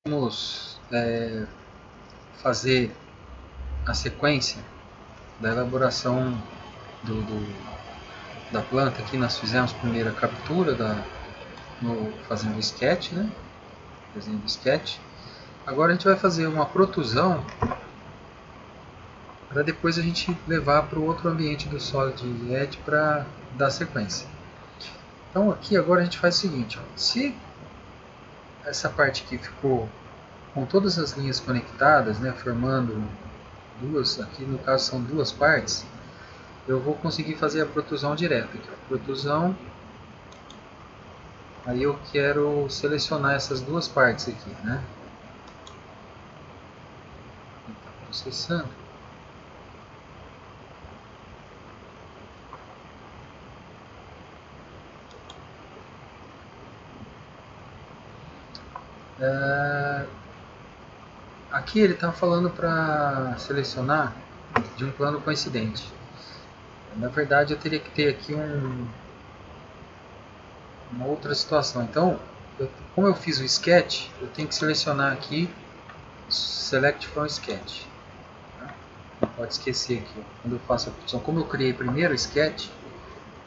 Vamos fazer a sequência da elaboração da planta. Aqui nós fizemos primeiro a captura fazendo o sketch, né? Desenho do sketch. Agora a gente vai fazer uma protusão para depois a gente levar para o outro ambiente do Solid Edge para dar sequência. Então aqui agora a gente faz o seguinte, ó. Se essa parte aqui ficou com todas as linhas conectadas, né, formando duas, aqui no caso são duas partes, eu vou conseguir fazer a protusão direta. Aqui, ó, protusão, aí eu quero selecionar essas duas partes aqui, né? Está processando. Aqui ele está falando para selecionar de um plano coincidente. Na verdade eu teria que ter aqui uma outra situação. Então, como eu fiz o sketch, eu tenho que selecionar aqui Select from Sketch. Não pode esquecer aqui, ó, quando eu faço a opção, como eu criei primeiro o sketch,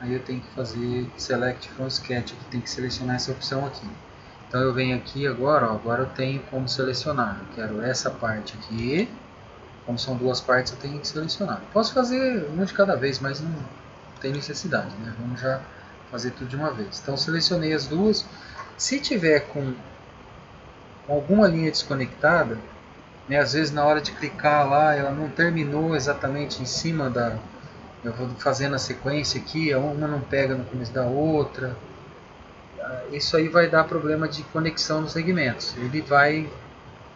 aí eu tenho que fazer Select from Sketch, eu tenho que selecionar essa opção aqui. Então eu venho aqui agora, ó, agora eu tenho como selecionar. Eu quero essa parte aqui. Como são duas partes, eu tenho que selecionar. Posso fazer uma de cada vez, mas não tem necessidade, né? Vamos já fazer tudo de uma vez. Então selecionei as duas. Se tiver com alguma linha desconectada, né, às vezes na hora de clicar lá, ela não terminou exatamente em cima da... Eu vou fazendo a sequência aqui, uma não pega no começo da outra. Isso aí vai dar problema de conexão nos segmentos. Ele vai,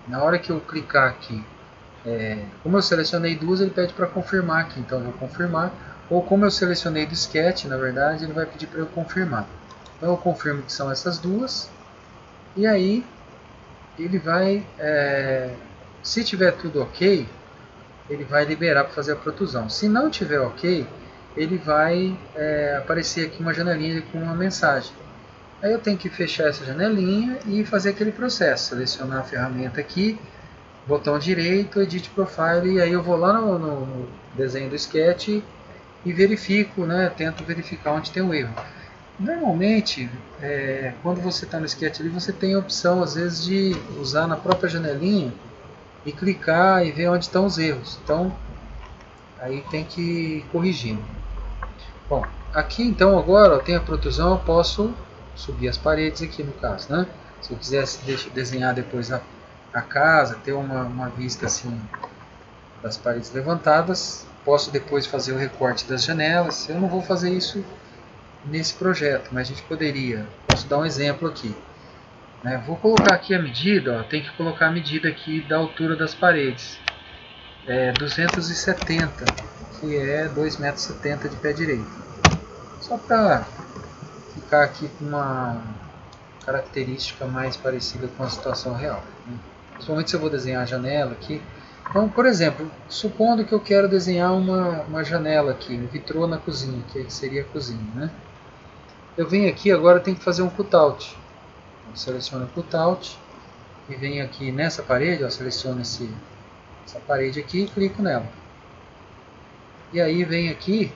na hora que eu clicar aqui, como eu selecionei duas, ele pede para confirmar aqui, então eu vou confirmar. Ou como eu selecionei do sketch, na verdade, ele vai pedir para eu confirmar. Então eu confirmo que são essas duas. E aí, ele vai, se tiver tudo ok, ele vai liberar para fazer a protusão. Se não tiver ok, ele vai aparecer aqui uma janelinha com uma mensagem. Aí eu tenho que fechar essa janelinha e fazer aquele processo. Selecionar a ferramenta aqui, botão direito, Edit Profile, e aí eu vou lá no desenho do sketch e verifico, né, tento verificar onde tem o erro. Normalmente, quando você está no sketch ali, você tem a opção às vezes de usar na própria janelinha e clicar e ver onde estão os erros. Então, aí tem que ir corrigindo. Bom, aqui então agora eu tenho a protusão, eu posso subir as paredes aqui no caso, né? Se eu quisesse desenhar depois a casa, ter uma vista assim das paredes levantadas, posso depois fazer o recorte das janelas. Eu não vou fazer isso nesse projeto, mas a gente poderia. Posso dar um exemplo aqui, né? Vou colocar aqui a medida, ó, tem que colocar a medida aqui da altura das paredes. 270, que é 2,70 m de pé direito. Só para ficar aqui com uma característica mais parecida com a situação real, né? Principalmente se eu vou desenhar a janela aqui. Então, por exemplo, supondo que eu quero desenhar uma janela aqui, um vitrô na cozinha, que seria a cozinha, né? Eu venho aqui, agora eu tenho que fazer um cutout. Eu seleciono o cutout e venho aqui nessa parede, ó, seleciono essa parede aqui e clico nela. E aí venho aqui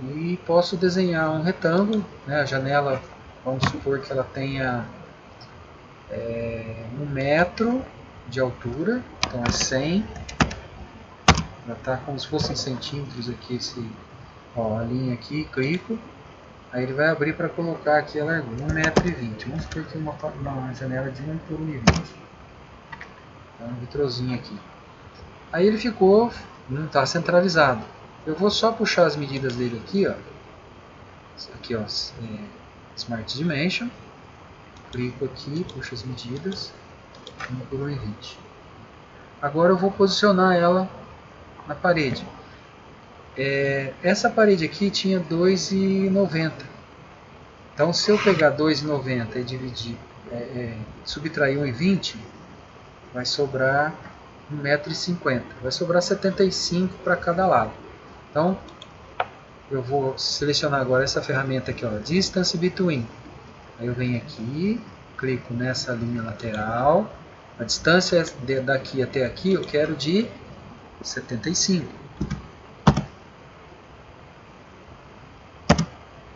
e posso desenhar um retângulo, né? A janela, vamos supor que ela tenha 1 metro de altura, então é 100, já está como se fosse em centímetros aqui, a linha aqui, clico, aí ele vai abrir para colocar aqui a largura, 1,20 m, vamos supor que uma janela de 1 por 1,20 m, então um vitrozinho aqui. Aí ele ficou, não está centralizado. Eu vou só puxar as medidas dele aqui, ó. Aqui, ó, Smart Dimension. Clico aqui, puxo as medidas, 1 por 1,20 m. Agora eu vou posicionar ela na parede. Essa parede aqui tinha 2,90 m. Então se eu pegar 2,90 m e dividir, subtrair 1,20 m, vai sobrar 1,50 m. Vai sobrar 75 para cada lado. Então eu vou selecionar agora essa ferramenta aqui, ó, Distance Between. Aí eu venho aqui, clico nessa linha lateral. A distância daqui até aqui eu quero de 75.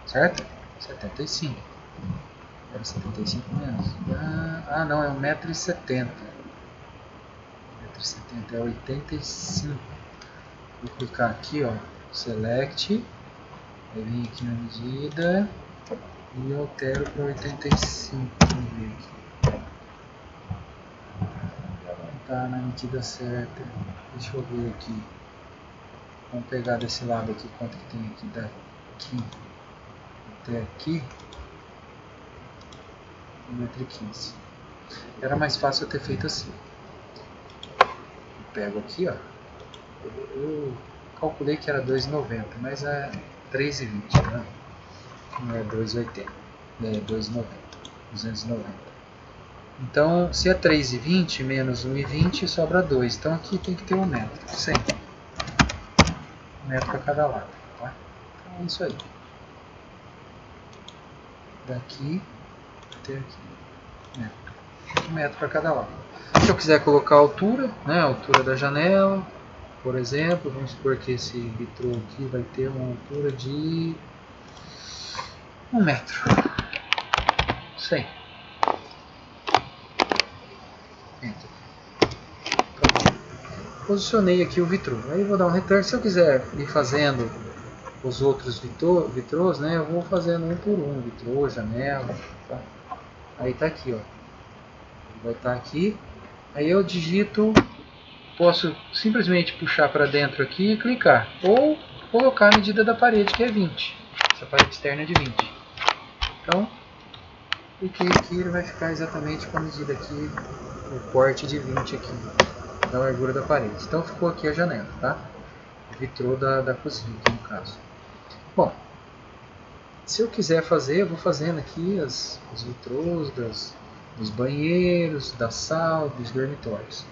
Certo? 75. Era 75 menos. Ah, não, é 1,70 m. 1,70 m é 85. Vou clicar aqui, ó, Select. Aí vem aqui na medida e eu altero para 85. Vamos ver aqui. Tá na medida certa. Deixa eu ver aqui. Vamos pegar desse lado aqui quanto que tem aqui daqui até aqui. 1,15 m. Era mais fácil eu ter feito assim. Eu pego aqui, ó. Eu calculei que era 2,90, mas é 3,20, né? Não é 2,80, é 290. Então, se é 3,20 menos 1,20, sobra 2. Então aqui tem que ter 1 metro, sempre. 1 metro para cada lado, tá? Então é isso aí. Daqui até aqui. 1 metro para cada lado. Se eu quiser colocar a altura, né, a altura da janela, por exemplo, vamos supor que esse vitrô aqui vai ter uma altura de 1 metro. 100. Enter. Posicionei aqui o vitrô. Aí eu vou dar um return. Se eu quiser ir fazendo os outros vitrôs, né, eu vou fazendo um por um. Vitrô, janela. Tá? Aí tá aqui, ó. Vai estar aqui. Aí eu digito. Posso simplesmente puxar para dentro aqui e clicar. Ou colocar a medida da parede, que é 20. Essa parede externa é de 20. Então, cliquei aqui, ele vai ficar exatamente com a medida aqui, o corte de 20 aqui, da largura da parede. Então ficou aqui a janela, tá? O vitrô da cozinha, aqui no caso. Bom, se eu quiser fazer, eu vou fazendo aqui os vitrôs dos banheiros, da sala, dos dormitórios.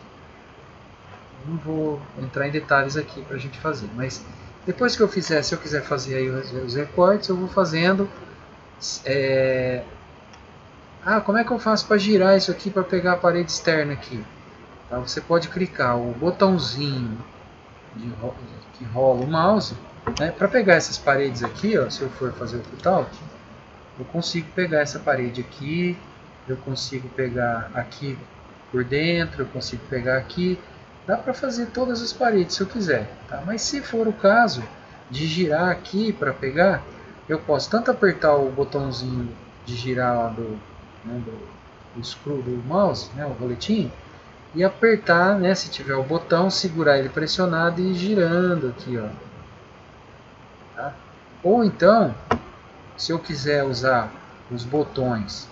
Não vou entrar em detalhes aqui para a gente fazer, mas depois que eu fizer, se eu quiser fazer aí os recortes, eu vou fazendo. Como é que eu faço para girar isso aqui para pegar a parede externa aqui? Tá? Você pode clicar o botãozinho que rola o mouse, né? Para pegar essas paredes aqui, ó, se eu for fazer o cutout, eu consigo pegar essa parede aqui, eu consigo pegar aqui por dentro, eu consigo pegar aqui. Dá para fazer todas as paredes se eu quiser, tá? Mas se for o caso de girar aqui para pegar, eu posso tanto apertar o botãozinho de girar lá do screw do mouse, né, o roletinho, e apertar, né, se tiver o botão, segurar ele pressionado e ir girando aqui, ó. Tá? Ou então, se eu quiser usar os botões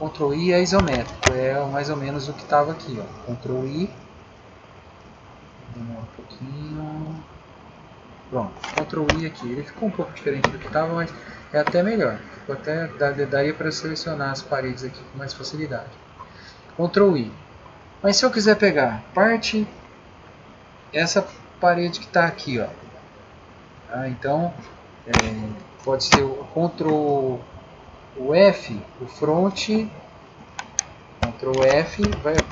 Ctrl I é isométrico, é mais ou menos o que estava aqui, ó. Ctrl I, demora um pouquinho, pronto, Ctrl I aqui, ele ficou um pouco diferente do que estava, mas é até melhor, ficou até, daria para selecionar as paredes aqui com mais facilidade. Ctrl I, mas se eu quiser pegar parte, essa parede que está aqui, ó, tá? Então, pode ser o Ctrl o F, o front, Ctrl F,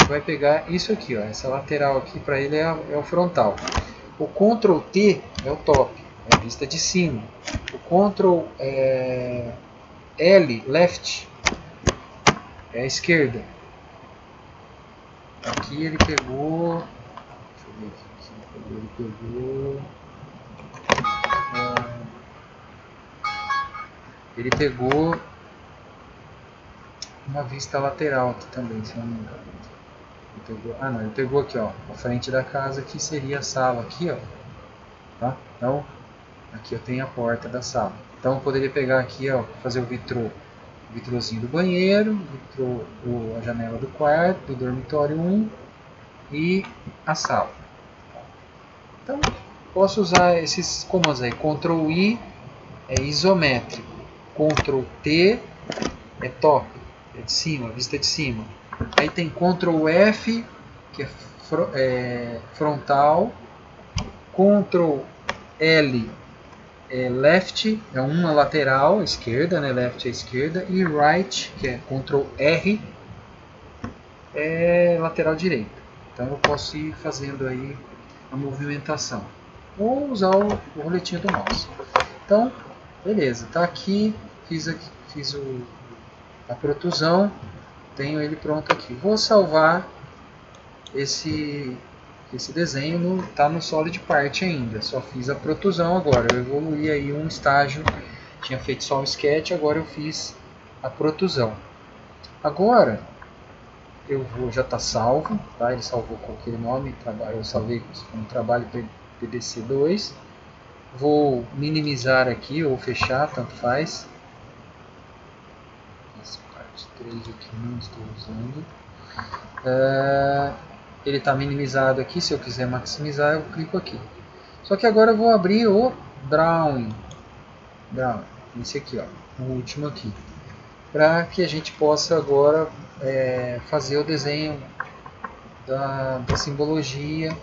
vai pegar isso aqui, ó, essa lateral aqui, para ele é o frontal. O Ctrl T é o top, é a vista de cima. O Ctrl L, left, é a esquerda. Aqui ele pegou, deixa eu ver aqui, ele pegou uma vista lateral aqui também, se não me engano. Ele pegou aqui, ó, a frente da casa, que seria a sala aqui, ó. Tá? Então, aqui eu tenho a porta da sala. Então eu poderia pegar aqui, ó, fazer o vitrôzinho do banheiro, a janela do quarto, do dormitório 1 e a sala. Então, posso usar esses comandos aí. Ctrl I é isométrico, Ctrl T é top, é de cima, vista de cima. Aí tem Ctrl F, que é frontal, Ctrl L left é uma lateral, esquerda, né? Left é esquerda, e right, que é Ctrl R, é lateral direita. Então eu posso ir fazendo aí a movimentação, ou usar o roletinho do mouse. Então, beleza, tá aqui, fiz a protusão, tenho ele pronto aqui. Vou salvar esse desenho, tá no Solid Part ainda, só fiz a protusão agora, eu evoluí aí um estágio, tinha feito só um sketch, agora eu fiz a protusão. Agora, já está salvo, tá? Ele salvou com aquele nome, eu salvei como trabalho PDC2, vou minimizar aqui ou fechar, tanto faz. Essa parte 3 aqui não estou usando. Ele está minimizado aqui, se eu quiser maximizar eu clico aqui. Só que agora eu vou abrir o Drawing, esse aqui, ó, o último aqui, para que a gente possa agora fazer o desenho da simbologia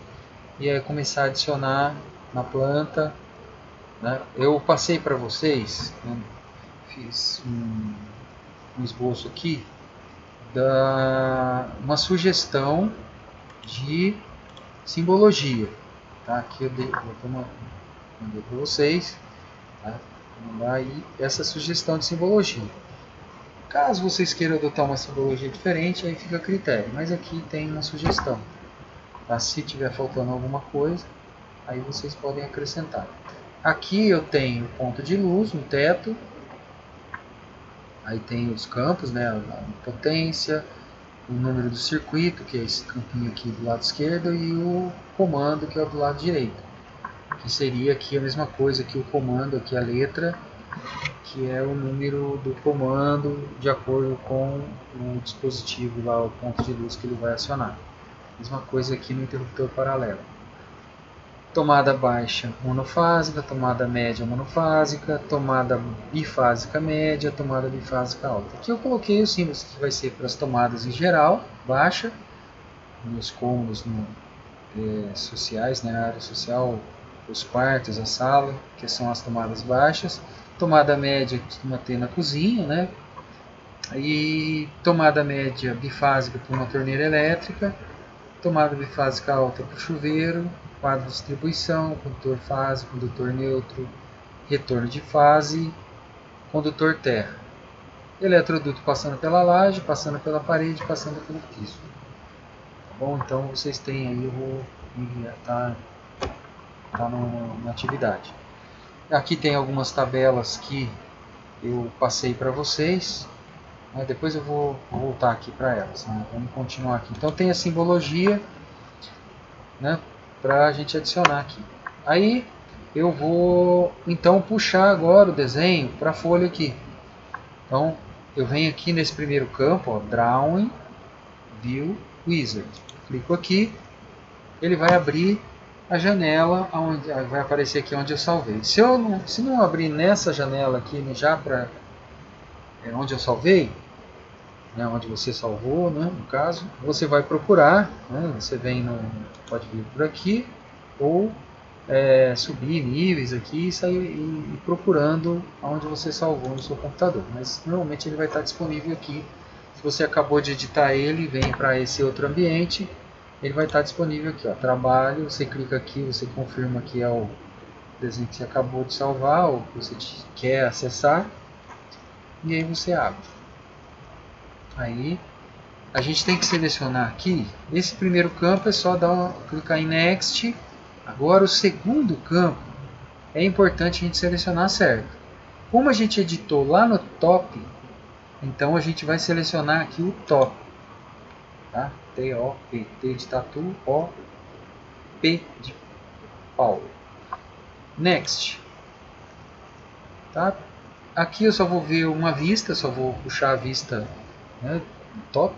e aí começar a adicionar na planta, né? Eu passei para vocês, né? Fiz um esboço aqui, uma sugestão de simbologia, tá? Aqui eu mandei para vocês, tá? Vou mandar aí essa sugestão de simbologia. Caso vocês queiram adotar uma simbologia diferente, aí fica a critério, mas aqui tem uma sugestão, tá? Se tiver faltando alguma coisa, aí vocês podem acrescentar. Aqui eu tenho o ponto de luz no teto, aí tem os campos, né? A potência, o número do circuito, que é esse campinho aqui do lado esquerdo, e o comando, que é o do lado direito, que seria aqui a mesma coisa que o comando, aqui a letra, que é o número do comando de acordo com o dispositivo lá, o ponto de luz que ele vai acionar. Mesma coisa aqui no interruptor paralelo. Tomada baixa monofásica, tomada média monofásica, tomada bifásica média, tomada bifásica alta. Aqui eu coloquei os símbolos que vai ser para as tomadas em geral, baixa, nos cômodos sociais, né, a área social, os quartos, a sala, que são as tomadas baixas. Tomada média que costuma ter na cozinha, né? E tomada média bifásica para uma torneira elétrica, tomada bifásica alta para o chuveiro, quadro de distribuição, condutor fase, condutor neutro, retorno de fase, condutor terra. Eletroduto passando pela laje, passando pela parede, passando pelo piso. Tá bom? Então vocês têm aí, eu vou tá na atividade. Aqui tem algumas tabelas que eu passei para vocês, né? Depois eu vou voltar aqui para elas, né? Vamos continuar aqui. Então tem a simbologia, né, para a gente adicionar aqui. Aí eu vou então puxar agora o desenho para a folha aqui. Então eu venho aqui nesse primeiro campo, ó, Drawing, View, Wizard. Clico aqui, ele vai abrir a janela, onde vai aparecer aqui onde eu salvei. Se não abrir nessa janela aqui, já para onde eu salvei, né, onde você salvou, né, no caso, você vai procurar, né, você pode vir por aqui, ou subir níveis aqui e sair procurando onde você salvou no seu computador. Mas normalmente ele vai estar disponível aqui. Se você acabou de editar ele, vem para esse outro ambiente, ele vai estar disponível aqui, ó, trabalho, você clica aqui, você confirma que é o desenho que você acabou de salvar ou que você quer acessar, e aí você abre. Aí a gente tem que selecionar aqui, esse primeiro campo é só clicar em Next. Agora o segundo campo é importante a gente selecionar certo. Como a gente editou lá no top, então a gente vai selecionar aqui o top, tá? T-O-P, T de tatu, O, P de Paulo. Next. Tá? Aqui eu só vou ver uma vista, só vou puxar a vista, né, top.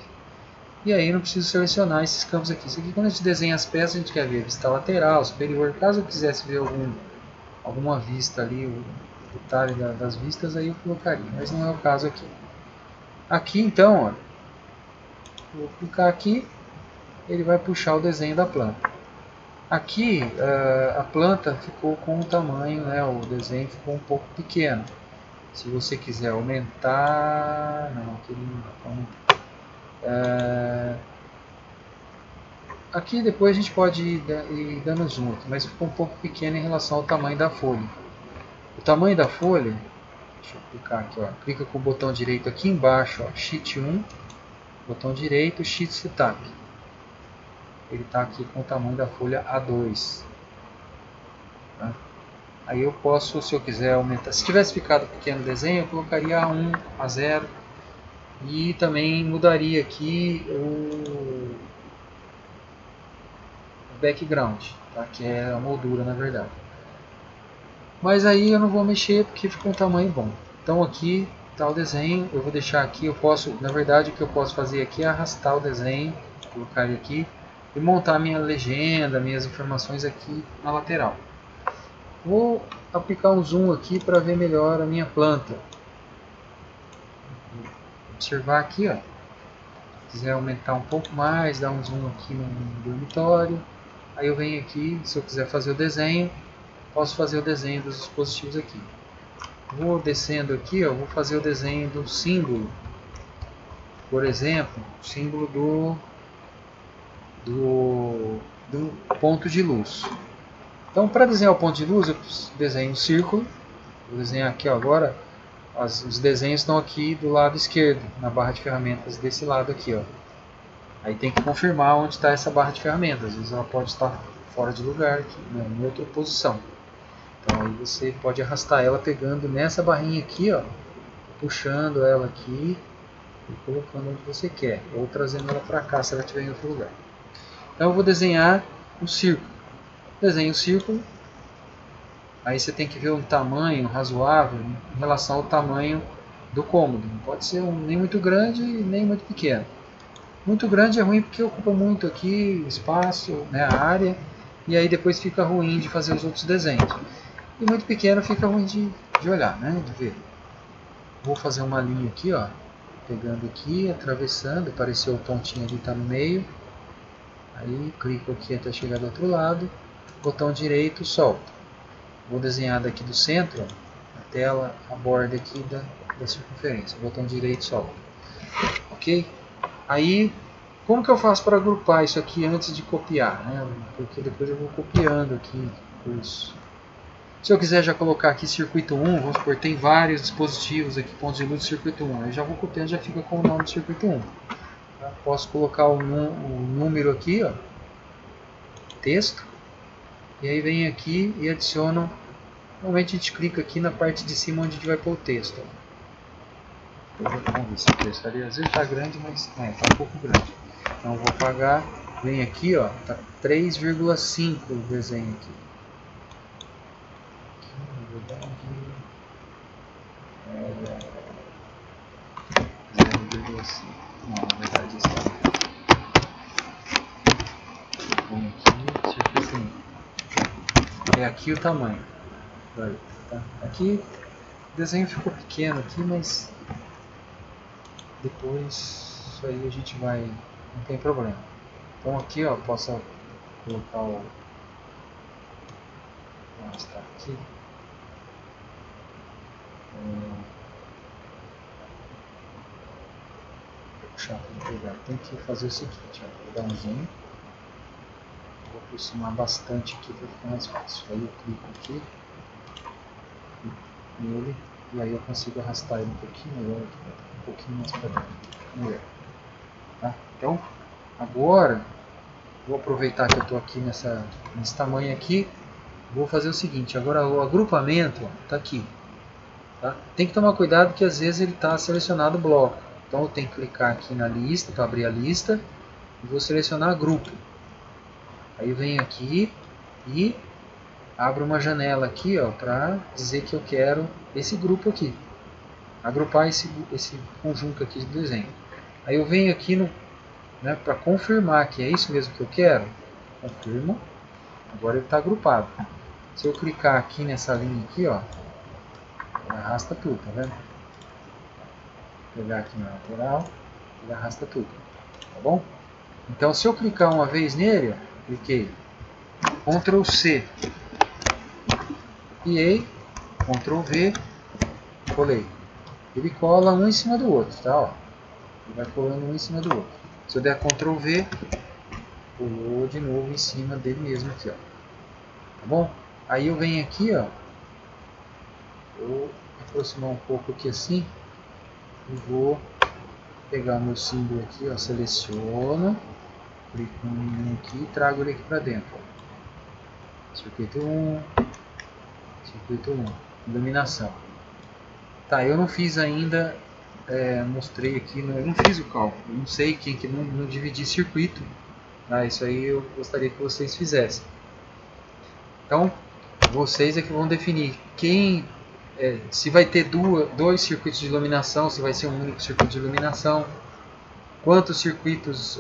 E aí não preciso selecionar esses campos aqui. Isso aqui, quando a gente desenha as peças, a gente quer ver a vista lateral, superior. Caso eu quisesse ver alguma vista ali, o detalhe das vistas, aí eu colocaria. Mas não é o caso aqui. Aqui então, ó, vou clicar aqui, ele vai puxar o desenho da planta. Aqui a planta ficou com o tamanho, né, o desenho ficou um pouco pequeno. Se você quiser aumentar, não, aqui não dá para aumentar. Aqui depois a gente pode ir dando zoom aqui, mas ficou um pouco pequeno em relação ao tamanho da folha. O tamanho da folha, deixa eu clicar aqui, ó, clica com o botão direito aqui embaixo, ó, Sheet 1, botão direito, Sheet Setup. Ele está aqui com o tamanho da folha A2. Tá? Aí eu posso, se eu quiser aumentar, se tivesse ficado pequeno o desenho, eu colocaria A1, A0 e também mudaria aqui o background, tá? Que é a moldura na verdade. Mas aí eu não vou mexer porque ficou um tamanho bom. Então aqui está o desenho, eu vou deixar aqui, eu posso, na verdade o que eu posso fazer aqui é arrastar o desenho, colocar ele aqui e montar minha legenda, minhas informações aqui na lateral. Vou aplicar um zoom aqui para ver melhor a minha planta. Vou observar aqui, ó. Se quiser aumentar um pouco mais, dar um zoom aqui no dormitório. Aí eu venho aqui, se eu quiser fazer o desenho, posso fazer o desenho dos dispositivos aqui. Vou descendo aqui, ó, vou fazer o desenho do símbolo. Por exemplo, o símbolo do ponto de luz. Então, para desenhar o ponto de luz, eu desenho um círculo. Vou desenhar aqui, ó, agora. Os desenhos estão aqui do lado esquerdo, na barra de ferramentas desse lado aqui, ó. Aí tem que confirmar onde está essa barra de ferramentas. Às vezes ela pode estar fora de lugar, aqui, né, em outra posição. Então aí você pode arrastar ela pegando nessa barrinha aqui, ó, puxando ela aqui e colocando onde você quer, ou trazendo ela para cá se ela estiver em outro lugar. Então eu vou desenhar um círculo. Desenho o círculo. Aí você tem que ver um tamanho razoável em relação ao tamanho do cômodo. Não pode ser nem muito grande nem muito pequeno. Muito grande é ruim porque ocupa muito aqui espaço, né, a área, e aí depois fica ruim de fazer os outros desenhos. E muito pequeno fica ruim de olhar, né, de ver. Vou fazer uma linha aqui, ó, pegando aqui, atravessando, apareceu o pontinho ali, está no meio. Aí clico aqui até chegar do outro lado, botão direito, solta. Vou desenhar daqui do centro, até a borda aqui da circunferência. Botão direito, solta. Ok? Aí, como que eu faço para agrupar isso aqui antes de copiar? Né? Porque depois eu vou copiando aqui. Se eu quiser já colocar aqui circuito 1, vamos supor, tem vários dispositivos aqui, pontos de luz de circuito 1. Eu já vou copiando, já fica com o nome do circuito 1. Tá? Posso colocar o número aqui, ó, texto. E aí vem aqui e adiciono. Normalmente a gente clica aqui na parte de cima onde a gente vai pôr o texto. Vamos ver se o texto ali às vezes está grande, mas está um pouco grande. Então vou apagar, vem aqui, ó, tá 3,5 o desenho aqui. Aqui na verdade 0,5. Não, na verdade está. Vem aqui, tipo assim. É aqui o tamanho. Tá? Aqui o desenho ficou pequeno aqui, mas depois isso aí a gente vai, não tem problema. Então aqui, ó, posso colocar o, vamos estar aqui, vou puxar para pegar. Tem que fazer o seguinte, ó, vou dar um zoom, vou aproximar bastante aqui para ficar mais fácil. Aí eu clico aqui nele e aí eu consigo arrastar ele um pouquinho melhor, um pouquinho mais para dentro. Tá? Então agora vou aproveitar que eu estou aqui nesse tamanho aqui, vou fazer o seguinte, agora o agrupamento está aqui. Tá? Tem que tomar cuidado que às vezes ele está selecionado bloco, então eu tenho que clicar aqui na lista, para abrir a lista, e vou selecionar grupo. Aí eu venho aqui e abro uma janela aqui, para dizer que eu quero esse grupo aqui, agrupar esse conjunto aqui de desenho. Aí eu venho aqui né, para confirmar que é isso mesmo que eu quero, confirmo, agora ele está agrupado. Se eu clicar aqui nessa linha aqui, ó, arrasta tudo, tá vendo? Vou pegar aqui na lateral, ele arrasta tudo, tá bom? Então se eu clicar uma vez nele, ó, cliquei, Ctrl C, copiei, Ctrl V, colei. Ele cola um em cima do outro, tá? Ó. Ele vai colando um em cima do outro. Se eu der Ctrl V, colou de novo em cima dele mesmo aqui, ó. Tá bom? Aí eu venho aqui, ó. Vou aproximar um pouco aqui assim. E vou pegar o meu símbolo aqui, ó. Seleciono. Clico no menino aqui e trago ele aqui para dentro. Ó. Circuito 1. Circuito 1. Iluminação. Tá, eu não fiz ainda. Mostrei aqui, eu não fiz o cálculo. Não sei quem que não dividir circuito. Ah, isso aí eu gostaria que vocês fizessem. Então, vocês é que vão definir se vai ter dois circuitos de iluminação, se vai ser um único circuito de iluminação, quantos circuitos,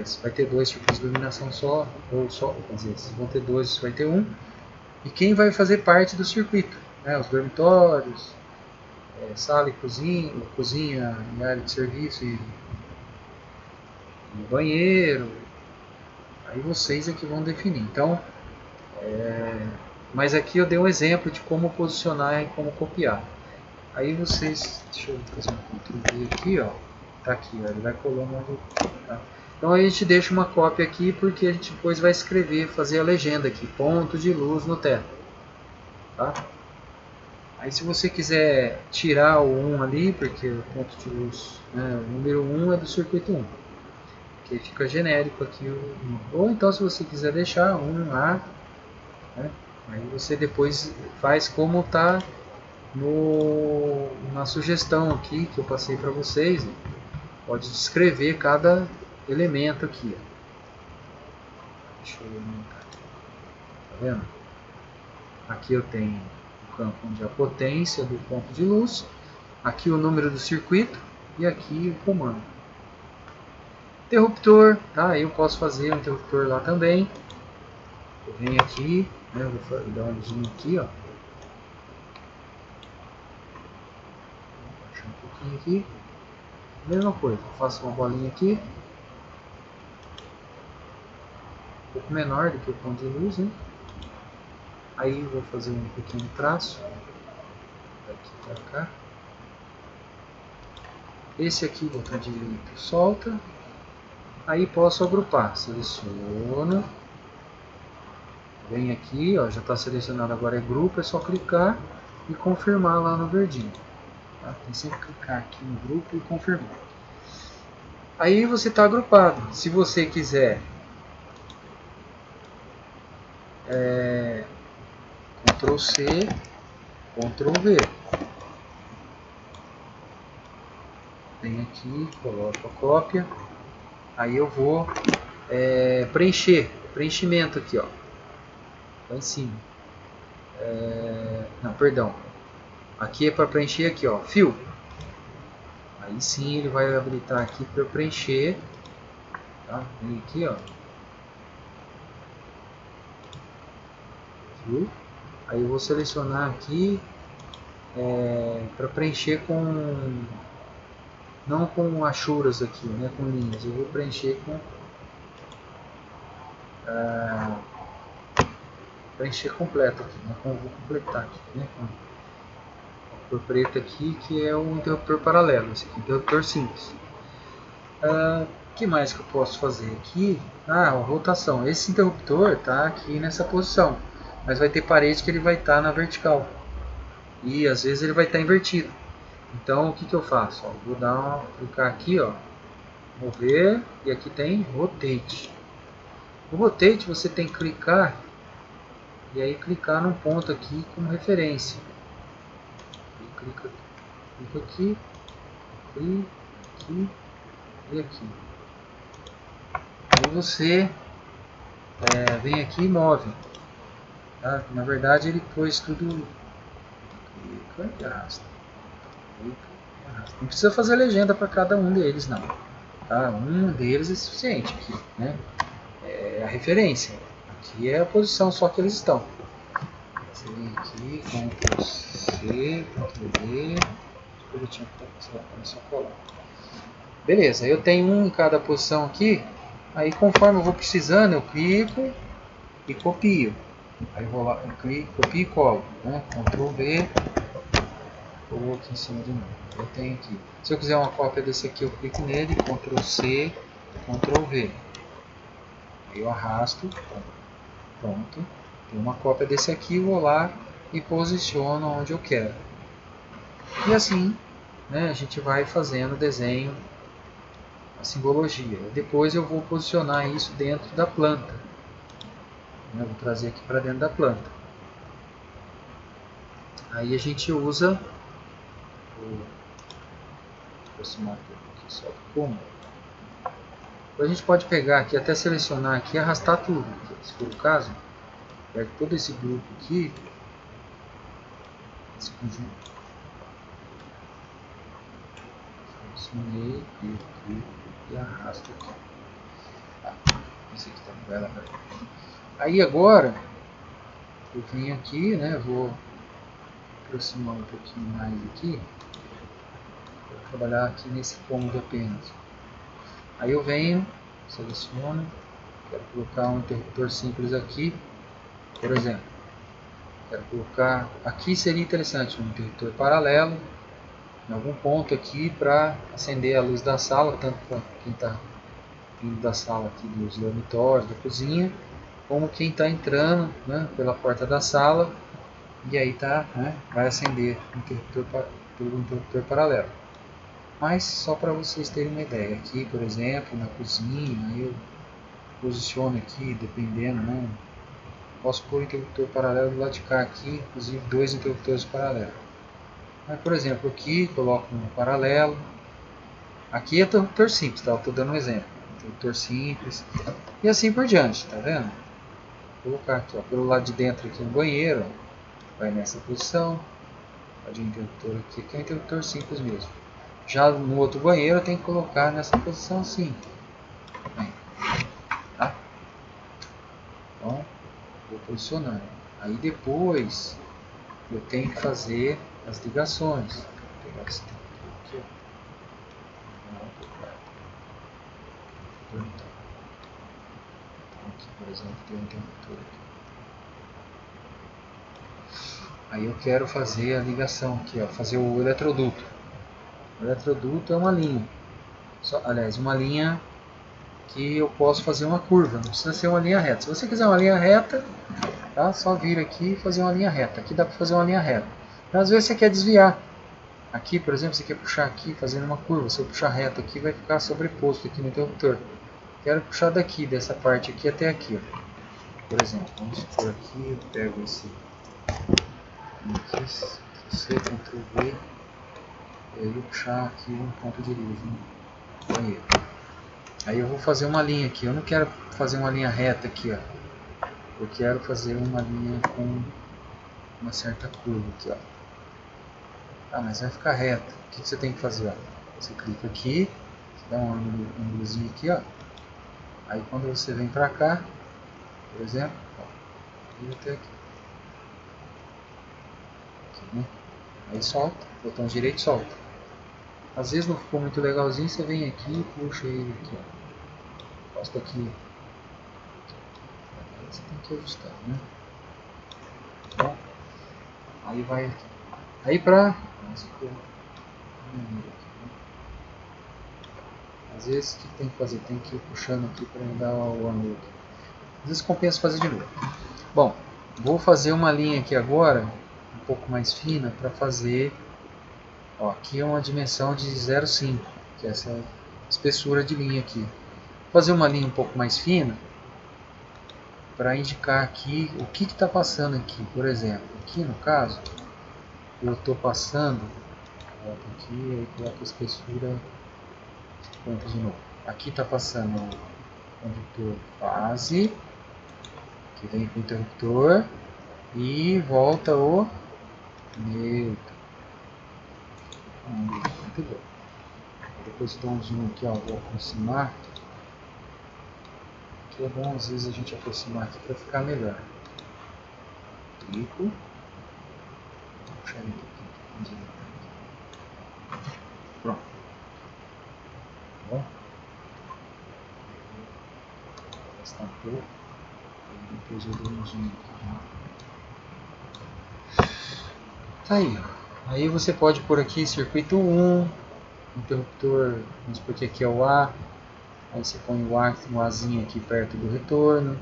se vai ter dois circuitos de iluminação só, ou só, quer dizer, se vão ter dois, se vai ter um, e quem vai fazer parte do circuito, né, os dormitórios, sala e cozinha e área de serviço e banheiro, aí vocês é que vão definir. Então, mas aqui eu dei um exemplo de como posicionar e como copiar. Aí vocês, deixa eu fazer um Ctrl V aqui, ó, tá aqui, ó, ele vai colando, tá? Então a gente deixa uma cópia aqui porque a gente depois vai escrever, fazer a legenda aqui, ponto de luz no teto, tá? Aí se você quiser tirar o 1 ali, porque o ponto de luz, né, o número 1 é do circuito 1, que fica genérico aqui o 1. Ou então se você quiser deixar 1A, né, aí você depois faz como está na sugestão aqui que eu passei para vocês. Pode descrever cada elemento aqui. Ó. Deixa eu aumentar aqui. Tá vendo? Aqui eu tenho o campo onde é a potência do ponto de luz. Aqui o número do circuito. E aqui o comando. Interruptor. Tá? Eu posso fazer um interruptor lá também. Eu venho aqui. Né, eu vou dar um zoom aqui. Ó. Vou baixar um pouquinho aqui. Mesma coisa. Eu faço uma bolinha aqui. Um pouco menor do que o ponto de luz, né? Aí vou fazer um pequeno traço daqui para cá. Esse aqui, botar direito, solta. Aí posso agrupar. Seleciono. Vem aqui, ó, já está selecionado, agora é grupo, é só clicar e confirmar lá no verdinho. Tá? Tem sempre que clicar aqui no grupo e confirmar. Aí você está agrupado. Se você quiser Ctrl C, Ctrl V. Vem aqui, coloco a cópia. Aí eu vou preenchimento aqui, ó. Lá em cima. Não, perdão. Aqui é para preencher aqui, ó, fio. Aí sim ele vai habilitar aqui para eu preencher. Tá? Vem aqui, ó. Fio. Aí eu vou selecionar aqui para preencher com não com achuras aqui, né, com linhas. Eu vou preencher com preencher completo aqui, né, vou completar aqui, né, com a cor preta aqui, que é o interruptor paralelo, esse aqui, interruptor simples. O que mais que eu posso fazer aqui? A rotação. Esse interruptor está aqui nessa posição, mas vai ter parede que ele vai estar na vertical e às vezes ele vai estar invertido. Então o que eu faço? Ó, vou clicar aqui, ó, mover, e aqui tem rotate. O rotate você tem que clicar e aí clicar num ponto aqui como referência. Clica aqui, aqui e aqui. Aí você vem aqui e move. Tá? Na verdade ele pôs tudo. Clica e arrasta. Não precisa fazer legenda para cada um deles, não. Tá? Um deles é suficiente aqui, né? É a referência. Aqui é a posição só que eles estão. Você vem aqui, Ctrl C, Ctrl V. Eu tinha só colar. Beleza, eu tenho um em cada posição aqui. Aí conforme eu vou precisando, eu clico e copio. Aí eu vou lá, eu clico, copio e colo, né? Ctrl V, ou aqui em cima de novo. Eu tenho aqui. Se eu quiser uma cópia desse aqui, eu clico nele, Ctrl C, Ctrl V. Aí eu arrasto, pronto. Tem uma cópia desse aqui, vou lá e posiciono onde eu quero. E assim, né, a gente vai fazendo o desenho, a simbologia. Depois eu vou posicionar isso dentro da planta. Eu vou trazer aqui para dentro da planta. Aí a gente usa, vou aproximar aqui só do cômodo. A gente pode pegar aqui, até selecionar aqui e arrastar tudo, se for o caso. Pega todo esse grupo aqui, esse conjunto. Selecionei, clico e arrasto aqui. Esse aqui tá com ela. Aí agora, eu venho aqui, né, vou aproximar um pouquinho mais aqui. Vou trabalhar aqui nesse cômodo apenas. Aí eu venho, seleciono, quero colocar um interruptor simples aqui, por exemplo. Quero colocar, aqui seria interessante um interruptor paralelo, em algum ponto aqui para acender a luz da sala, tanto para quem está vindo da sala aqui dos dormitórios, da cozinha, como quem está entrando, né, pela porta da sala, e aí tá, né, vai acender pelo interruptor paralelo. Mas só para vocês terem uma ideia, aqui por exemplo, na cozinha, eu posiciono aqui, dependendo, né, posso pôr o interruptor paralelo do lado de cá aqui, inclusive 2 interruptores paralelos. Mas, por exemplo, aqui coloco um paralelo. Aqui é interruptor simples, tá? Estou dando um exemplo. Interruptor simples. E assim por diante, tá vendo? Vou colocar aqui, ó, pelo lado de dentro aqui no banheiro, ó, vai nessa posição. Pode um interruptor aqui, que é um interruptor simples mesmo. Já no outro banheiro eu tenho que colocar nessa posição assim. Tá? Então, vou posicionando. Aí depois eu tenho que fazer as ligações. Vou pegar esse aqui, ó. Então, aqui, por exemplo, tem um interruptor aqui. Aí eu quero fazer a ligação aqui, ó, fazer o eletroduto. O eletroduto é uma linha. Aliás, uma linha que eu posso fazer uma curva, não precisa ser uma linha reta. Se você quiser uma linha reta, tá? Só vir aqui e fazer uma linha reta. Aqui dá para fazer uma linha reta. Mas às vezes você quer desviar. Aqui, por exemplo, você quer puxar aqui fazendo uma curva. Se eu puxar reto aqui, vai ficar sobreposto aqui no interruptor. Quero puxar daqui, dessa parte aqui até aqui, ó. Por exemplo, vamos supor aqui, eu pego esse aqui, C, Ctrl V, e aí eu puxar aqui um ponto de luz no banheiro. Aí eu vou fazer uma linha aqui. Eu não quero fazer uma linha reta aqui, ó. Eu quero fazer uma linha com uma certa curva aqui, ó. Ah, mas vai ficar reto. O que você tem que fazer? Ó? Você clica aqui, você dá um ângulozinho aqui, ó. Aí quando você vem pra cá, por exemplo, ó, e até aqui. Né? Aí solta, botão direito solta. Às vezes não ficou muito legalzinho, você vem aqui e puxa ele aqui, ó. Posta aqui. Aí você tem que ajustar, né? Bom, aí vai aqui. Aí pra... Às vezes o que tem que fazer? Tem que ir puxando aqui para dar o ângulo aqui. Às vezes compensa fazer de novo. Bom, vou fazer uma linha aqui agora, um pouco mais fina, para fazer... Ó, aqui é uma dimensão de 0,5, que é essa espessura de linha aqui. Vou fazer uma linha um pouco mais fina, para indicar aqui o que está passando aqui. Por exemplo, aqui no caso, eu estou passando... Volta aqui, aí coloco a espessura... Pronto de novo. Aqui está passando o condutor fase, que vem com o interruptor, e volta o neutro. Muito bom. Depois dou um zoom aqui, ó, vou aproximar. Aqui é bom às vezes a gente aproximar aqui para ficar melhor. Clico. Vou puxar ele um pouquinho. Pronto. Tá bom? Vou testar um pouco. Depois eu dou um zoom aqui. Tá aí. Aí você pode pôr aqui circuito 1, interruptor, vamos supor que aqui é o A. Aí você põe o A, um Azinho aqui perto do retorno.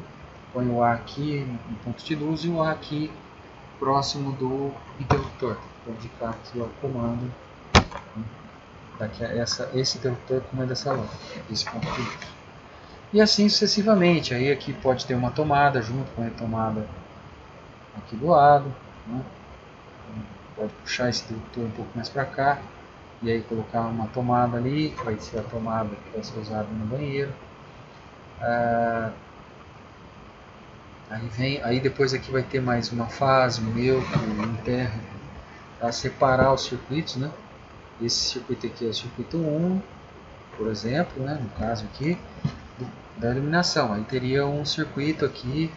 Põe o A aqui no ponto de luz e o A aqui próximo do interruptor. Vou indicar aqui o comando. Daqui esse interruptor comanda essa lâmpada, esse ponto de luz. E assim sucessivamente. Aí aqui pode ter uma tomada junto com a tomada aqui do lado. Né? Pode puxar esse interruptor um pouco mais para cá. E aí colocar uma tomada ali, que vai ser a tomada que vai ser usada no banheiro. Aí depois aqui vai ter mais uma fase, um neutro, um térreo, para separar os circuitos, né? Esse circuito aqui é o circuito 1, por exemplo, né? No caso aqui, da iluminação. Aí teria um circuito aqui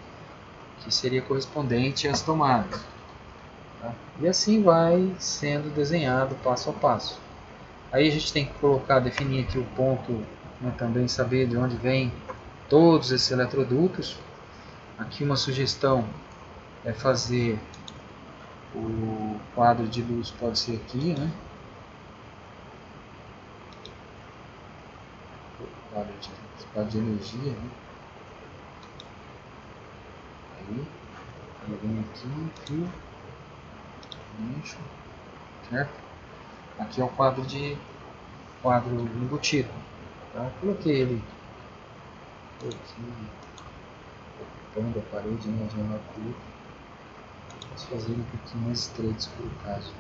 que seria correspondente às tomadas. Tá? E assim vai sendo desenhado passo a passo. Aí a gente tem que definir aqui o ponto, né? Também saber de onde vem todos esses eletrodutos. Aqui uma sugestão é fazer o quadro de luz, pode ser aqui, né? Quadro de energia, né? Aí vem aqui, fio, nicho, certo? Aqui é o quadro embutido, tá? Coloquei ele aqui, ocupando a parede, né? De menor curva. Posso fazer ele um pouquinho mais estreito, se for o caso.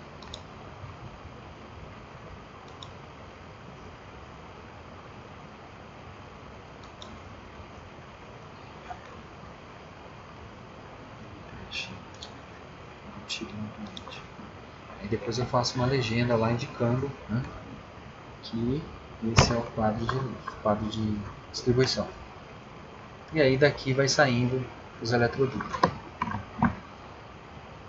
Aí depois eu faço uma legenda lá indicando, né, que esse é o quadro de luz, quadro de distribuição. E aí daqui vai saindo os eletrodutos.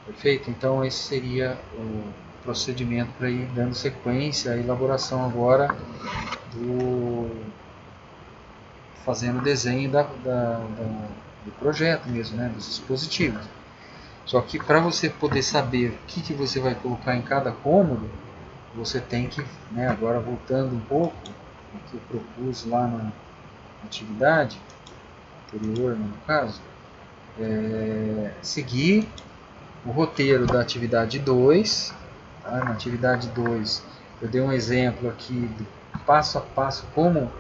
Perfeito? Então esse seria o procedimento para ir dando sequência à elaboração agora fazendo o desenho do projeto mesmo, né, dos dispositivos. Só que para você poder saber o que você vai colocar em cada cômodo, você tem que, né, agora voltando um pouco, o que eu propus lá na atividade anterior, no caso, seguir o roteiro da atividade 2. Tá? Na atividade 2 eu dei um exemplo aqui do passo a passo como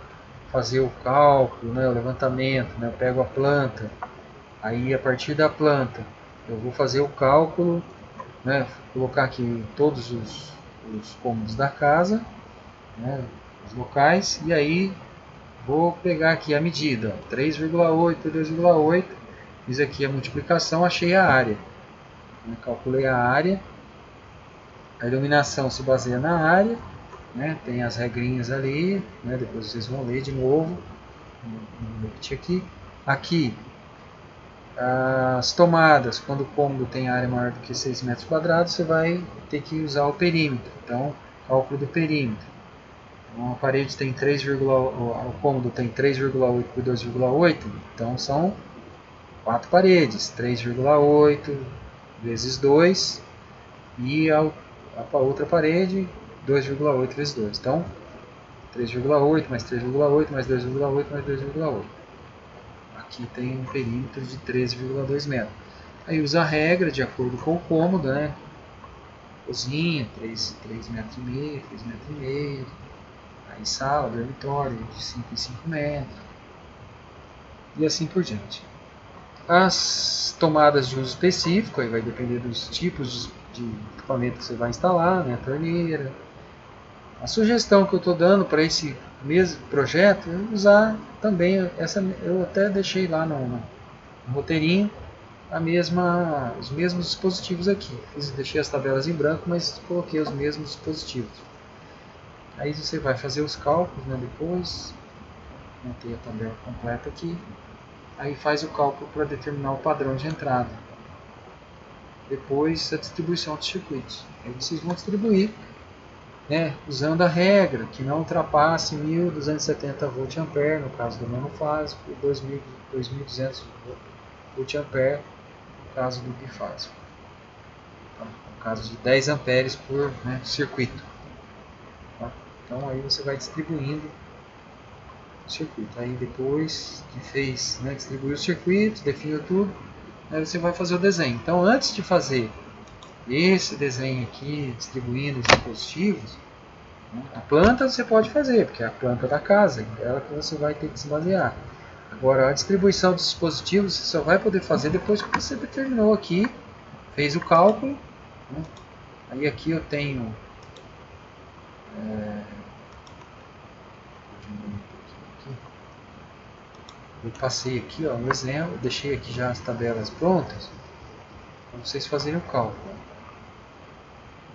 fazer o cálculo, né, o levantamento, né, eu pego a planta, aí a partir da planta eu vou fazer o cálculo, né, colocar aqui todos os cômodos da casa, né, os locais, e aí vou pegar aqui a medida, 3,8 por 2,8, fiz aqui a multiplicação, achei a área, né, calculei a área, a iluminação se baseia na área, né, tem as regrinhas ali, né, depois vocês vão ler de novo, vou repetir aqui. Aqui, as tomadas, quando o cômodo tem área maior do que 6 metros quadrados, você vai ter que usar o perímetro. Então, cálculo do perímetro. Então, a parede tem o cômodo tem 3,8 por 2,8, então são 4 paredes, 3,8 vezes 2, e a outra parede 2,8 vezes 2. Então, 3,8 mais 3,8 mais 2,8 mais 2,8. Aqui tem um perímetro de 13,2 metros. Aí usa a regra de acordo com o cômodo, né? Cozinha, 3 metros e meio, 3 metros e meio. Aí sala, dormitório, de 5 em 5 metros. E assim por diante. As tomadas de uso específico, aí vai depender dos tipos de equipamento que você vai instalar, né? A torneira. A sugestão que eu estou dando para esse mesmo projeto é usar também essa. Eu até deixei lá no roteirinho os mesmos dispositivos aqui. Deixei as tabelas em branco, mas coloquei os mesmos dispositivos. Aí você vai fazer os cálculos, né, depois. Montei a tabela completa aqui. Aí faz o cálculo para determinar o padrão de entrada. Depois a distribuição dos circuitos. Aí vocês vão distribuir, né, usando a regra que não ultrapasse 1270 VA, no caso do monofásico, e 2200 volt/ampere no caso do bifásico. Tá? No caso de 10 amperes por circuito. Tá? Então aí você vai distribuindo o circuito. Aí depois que fez, distribuiu o circuito, definiu tudo, aí você vai fazer o desenho. Então antes de fazer esse desenho aqui, distribuindo os dispositivos, a planta você pode fazer, porque é a planta da casa, é ela que você vai ter que se basear. Agora a distribuição dos dispositivos você só vai poder fazer depois que você determinou aqui, fez o cálculo. Aí aqui eu tenho eu passei aqui um exemplo, deixei aqui já as tabelas prontas para vocês fazerem o cálculo.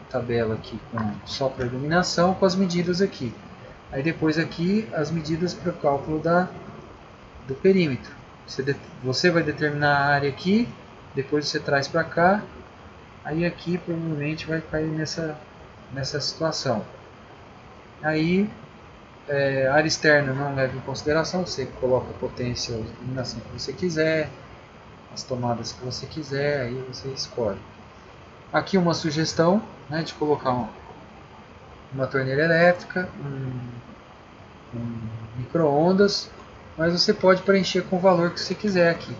A tabela aqui só para iluminação com as medidas aqui. Aí depois aqui as medidas para o cálculo do perímetro. Você vai determinar a área aqui, depois você traz para cá, aí aqui provavelmente vai cair nessa situação. Aí a área externa não leva em consideração, você coloca a potência, a iluminação que você quiser, as tomadas que você quiser, aí você escolhe. Aqui uma sugestão de colocar uma torneira elétrica, um micro-ondas, mas você pode preencher com o valor que você quiser aqui.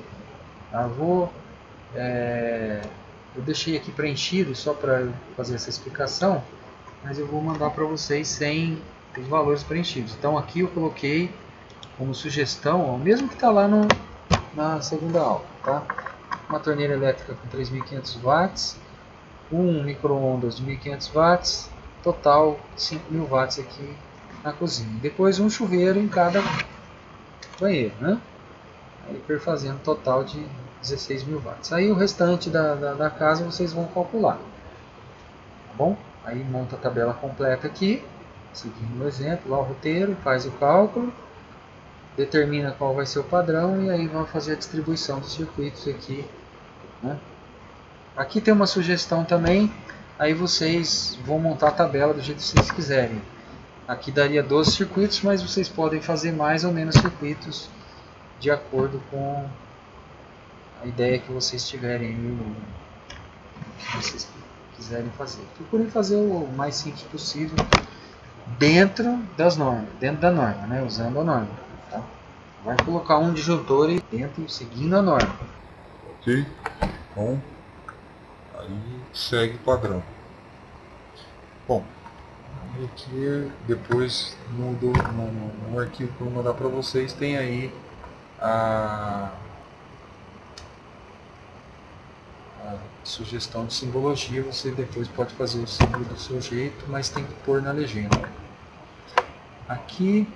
Eu deixei aqui preenchido só para fazer essa explicação, mas eu vou mandar para vocês sem os valores preenchidos. Então aqui eu coloquei como sugestão, mesmo que está lá na segunda aula, tá? Uma torneira elétrica com 3.500 watts, um micro-ondas de 1.500 watts, total 5.000 watts aqui na cozinha. Depois um chuveiro em cada banheiro, Aí perfazendo total de 16.000 watts. Aí o restante da casa vocês vão calcular, tá bom? Aí monta a tabela completa aqui, seguindo o exemplo, lá o roteiro, faz o cálculo, determina qual vai ser o padrão e aí vão fazer a distribuição dos circuitos aqui, Aqui tem uma sugestão também, aí vocês vão montar a tabela do jeito que vocês quiserem. Aqui daria 12 circuitos, mas vocês podem fazer mais ou menos circuitos de acordo com a ideia que vocês tiverem, o que vocês quiserem fazer. Procurem fazer o mais simples possível dentro das normas, dentro da norma, usando a norma. Tá? Vai colocar um disjuntor aí dentro, seguindo a norma. Ok? Bom, aí segue o padrão. Bom, aqui depois no arquivo que eu vou mandar para vocês tem aí a sugestão de simbologia. Você depois pode fazer o símbolo do seu jeito, mas tem que pôr na legenda. Aqui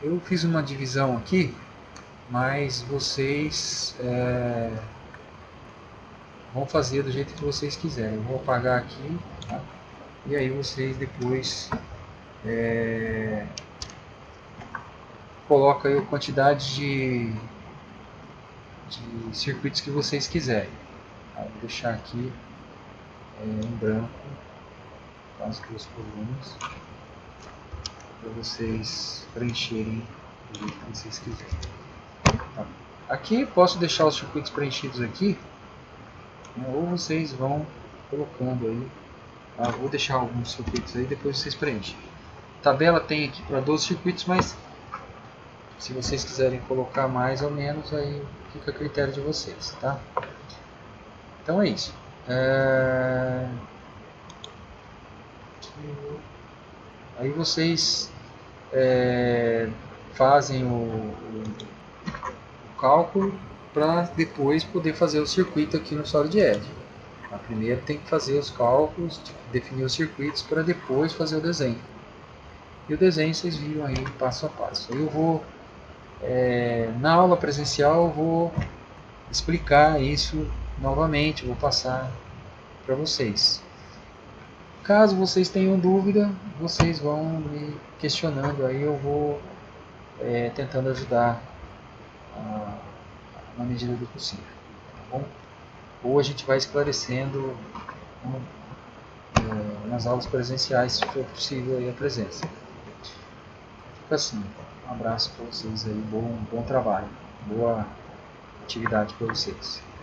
eu fiz uma divisão aqui, mas vocês vão fazer do jeito que vocês quiserem. Eu vou apagar aqui, tá? E aí vocês depois colocam aí a quantidade de circuitos que vocês quiserem. Tá? Vou deixar aqui em branco as duas colunas para vocês preencherem do jeito que vocês quiserem. Tá? Aqui posso deixar os circuitos preenchidos aqui, ou vocês vão colocando aí. Vou deixar alguns circuitos aí, depois vocês preenchem. A tabela tem aqui para 12 circuitos, mas se vocês quiserem colocar mais ou menos, aí fica a critério de vocês, tá? Então é isso. Aí vocês fazem o cálculo para depois poder fazer o circuito aqui no SolidEdge. Primeiro tem que fazer os cálculos, definir os circuitos para depois fazer o desenho. E o desenho vocês viram aí passo a passo. Eu vou, na aula presencial, eu vou explicar isso novamente, vou passar para vocês. Caso vocês tenham dúvida, vocês vão me questionando, aí eu vou tentando ajudar na medida do possível, tá bom? Ou a gente vai esclarecendo nas aulas presenciais, se for possível aí a presença. Fica assim. Um abraço para vocês aí, bom trabalho, boa atividade para vocês.